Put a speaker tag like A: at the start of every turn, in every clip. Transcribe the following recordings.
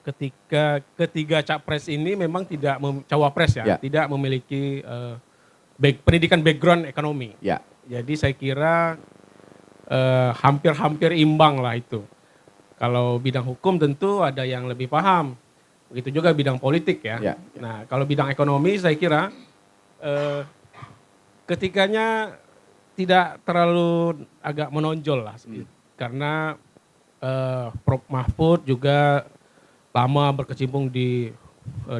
A: ketika ketiga capres ini memang tidak cawapres ya,
B: Ya.
A: tidak memiliki pendidikan background ekonomi.
B: Ya.
A: Jadi saya kira hampir-hampir imbang lah itu. Kalau bidang hukum tentu ada yang lebih paham. Begitu juga bidang politik ya.
B: Ya.
A: Nah kalau bidang ekonomi saya kira ketiganya tidak terlalu agak menonjol lah. Karena Prof. Mahfud juga lama berkecimpung di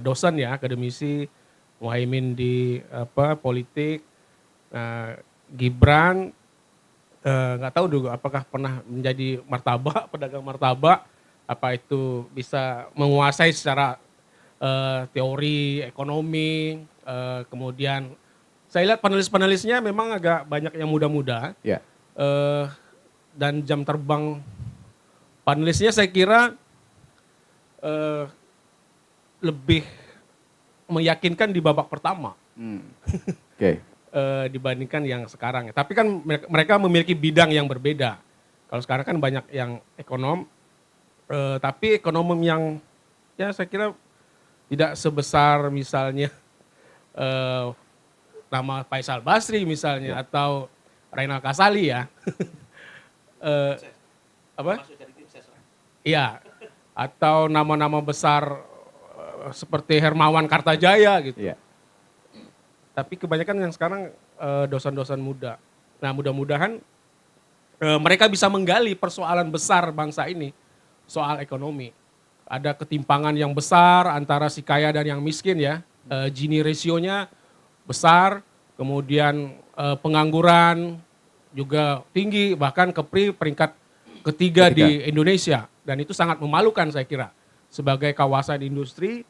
A: dosen ya, akademisi, Muhaimin di politik. Nah, Gibran nggak tahu juga apakah pernah menjadi martabak, pedagang martabak, apa itu bisa menguasai secara teori ekonomi, kemudian saya lihat panelis-panelisnya memang agak banyak yang muda-muda.
B: Ya.
A: Dan jam terbang panelisnya saya kira lebih meyakinkan di babak pertama.
B: Oke.
A: Dibandingkan yang sekarang. Tapi kan mereka memiliki bidang yang berbeda. Kalau sekarang kan banyak yang ekonom, tapi ekonom yang ya saya kira tidak sebesar misalnya nama Faisal Basri misalnya atau Rainal Kasali ya. Apa? Iya. Atau nama-nama besar seperti Hermawan Kartajaya gitu.
B: Iya.
A: Tapi kebanyakan yang sekarang dosen-dosen muda. Nah mudah-mudahan mereka bisa menggali persoalan besar bangsa ini. Soal ekonomi. Ada ketimpangan yang besar antara si kaya dan yang miskin ya. Gini rasionya besar. Kemudian pengangguran juga tinggi. Bahkan Kepri peringkat ketiga di Indonesia. Dan itu sangat memalukan saya kira. Sebagai kawasan industri,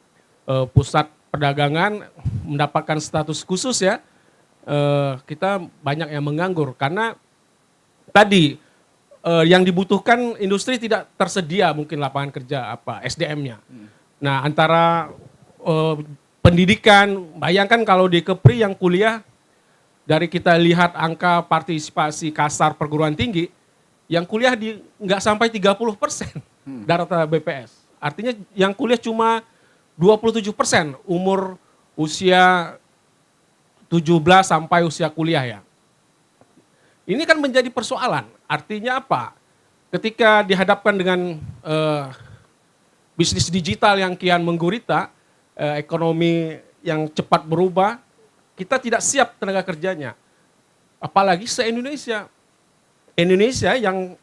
A: pusat perdagangan mendapatkan status khusus ya, kita banyak yang menganggur karena tadi yang dibutuhkan industri tidak tersedia mungkin lapangan kerja apa SDM-nya. Nah antara pendidikan, bayangkan kalau di Kepri yang kuliah dari kita lihat angka partisipasi kasar perguruan tinggi, yang kuliah nggak sampai 30% data BPS. Artinya yang kuliah cuma 27% umur usia 17 sampai usia kuliah ya. Ini kan menjadi persoalan. Artinya apa? Ketika dihadapkan dengan bisnis digital yang kian menggurita, ekonomi yang cepat berubah, kita tidak siap tenaga kerjanya. Apalagi se-Indonesia. Indonesia yang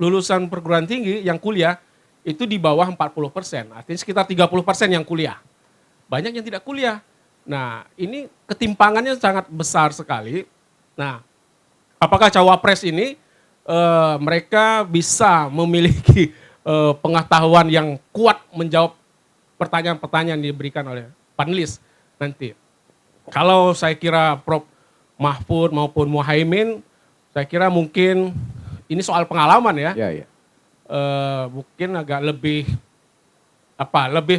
A: lulusan perguruan tinggi, yang kuliah, itu di bawah 40%, artinya sekitar 30% yang kuliah. Banyak yang tidak kuliah. Nah ini ketimpangannya sangat besar sekali. Nah apakah cawapres ini mereka bisa memiliki pengetahuan yang kuat menjawab pertanyaan-pertanyaan yang diberikan oleh panelis nanti. Kalau saya kira Prof. Mahfud maupun Muhaimin, saya kira mungkin ini soal pengalaman ya.
B: Ya.
A: Mungkin agak lebih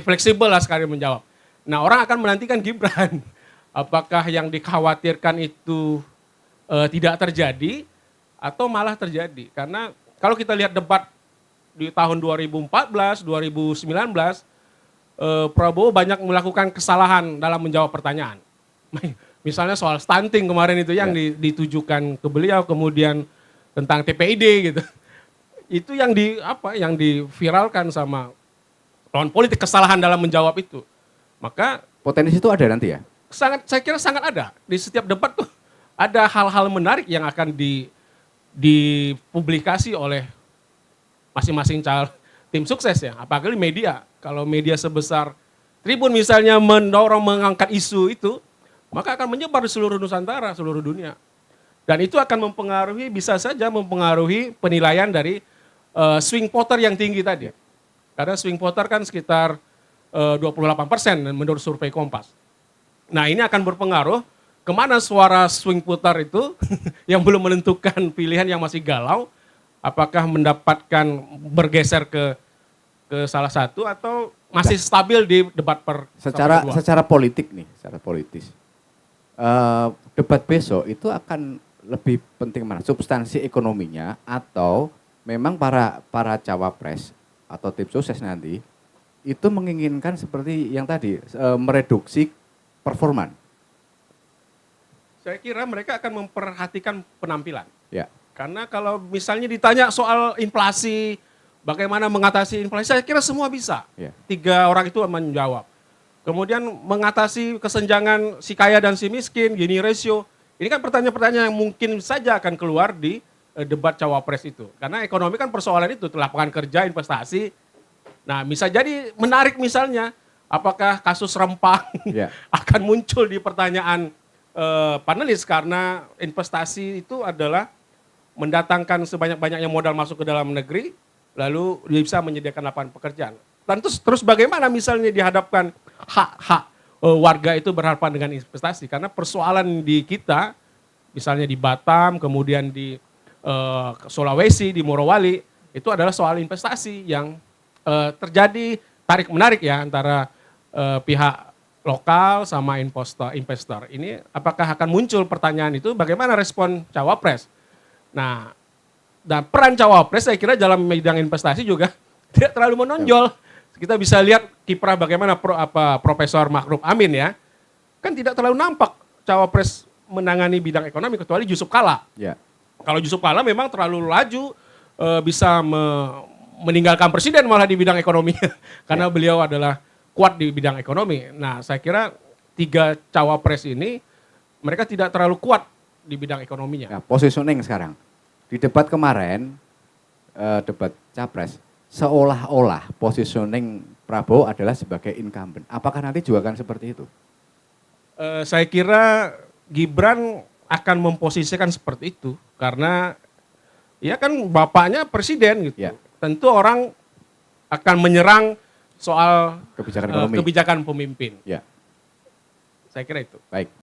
A: fleksibel lah sekali menjawab. Nah orang akan menantikan Gibran. Apakah yang dikhawatirkan itu tidak terjadi atau malah terjadi. Karena kalau kita lihat debat di tahun 2014, 2019, Prabowo banyak melakukan kesalahan dalam menjawab pertanyaan. Misalnya soal stunting kemarin itu yang ditujukan ke beliau, kemudian tentang TPID gitu. Itu yang diviralkan sama lawan politik, kesalahan dalam menjawab itu. Maka
B: potensi itu ada nanti ya?
A: saya kira sangat ada. Di setiap debat tuh ada hal-hal menarik yang akan dipublikasi oleh masing-masing tim sukses ya. Apalagi media. Kalau media sebesar Tribun misalnya mengangkat isu itu, maka akan menyebar di seluruh Nusantara, seluruh dunia. Dan itu akan bisa saja mempengaruhi penilaian dari swing voter yang tinggi tadi. Karena swing voter kan sekitar 28% menurut survei Kompas. Nah ini akan berpengaruh kemana suara swing voter itu yang belum menentukan pilihan, yang masih galau, apakah mendapatkan bergeser ke salah satu atau masih stabil di debat
B: secara politik nih, secara politis. Debat besok itu akan lebih penting mana? Substansi ekonominya atau memang para cawapres atau tim sukses nanti itu menginginkan seperti yang tadi, mereduksi performan.
A: Saya kira mereka akan memperhatikan penampilan.
B: Ya,
A: Karena kalau misalnya ditanya soal inflasi, bagaimana mengatasi inflasi, saya kira semua bisa.
B: ya,
A: 3 orang itu menjawab. Kemudian mengatasi kesenjangan si kaya dan si miskin, Gini ratio. Ini kan pertanyaan-pertanyaan yang mungkin saja akan keluar di debat cawapres itu. Karena ekonomi kan persoalan itu, lapangan kerja, investasi. Nah, bisa jadi menarik misalnya, apakah kasus rempang
B: ya,
A: akan muncul di pertanyaan panelis, karena investasi itu adalah mendatangkan sebanyak-banyaknya modal masuk ke dalam negeri, lalu bisa menyediakan lapangan pekerjaan. Dan terus bagaimana misalnya dihadapkan hak-hak warga itu berhadapan dengan investasi, karena persoalan di kita, misalnya di Batam, kemudian di Sulawesi, di Morowali, itu adalah soal investasi yang terjadi tarik-menarik ya antara pihak lokal sama investor. Ini apakah akan muncul pertanyaan itu, bagaimana respon cawapres? Nah, dan peran cawapres saya kira dalam bidang investasi juga tidak terlalu menonjol. Kita bisa lihat kiprah bagaimana Profesor Ma'ruf Amin ya. Kan tidak terlalu nampak cawapres menangani bidang ekonomi kecuali Yusuf Kala.
B: ya.
A: Kalau Yusuf Kala memang terlalu laju bisa meninggalkan presiden malah di bidang ekonomi. Karena beliau adalah kuat di bidang ekonomi. Nah, saya kira 3 cawapres ini mereka tidak terlalu kuat di bidang ekonominya.
B: Nah, positioning sekarang. Di debat kemarin, debat capres, seolah-olah positioning Prabowo adalah sebagai incumbent. Apakah nanti juga akan seperti itu?
A: Saya kira Gibran akan memposisikan seperti itu. Karena ya kan bapaknya presiden gitu.
B: Ya.
A: Tentu orang akan menyerang soal
B: Kebijakan ekonomi.
A: kebijakan pemimpin.
B: Ya,
A: Saya kira itu.
B: baik.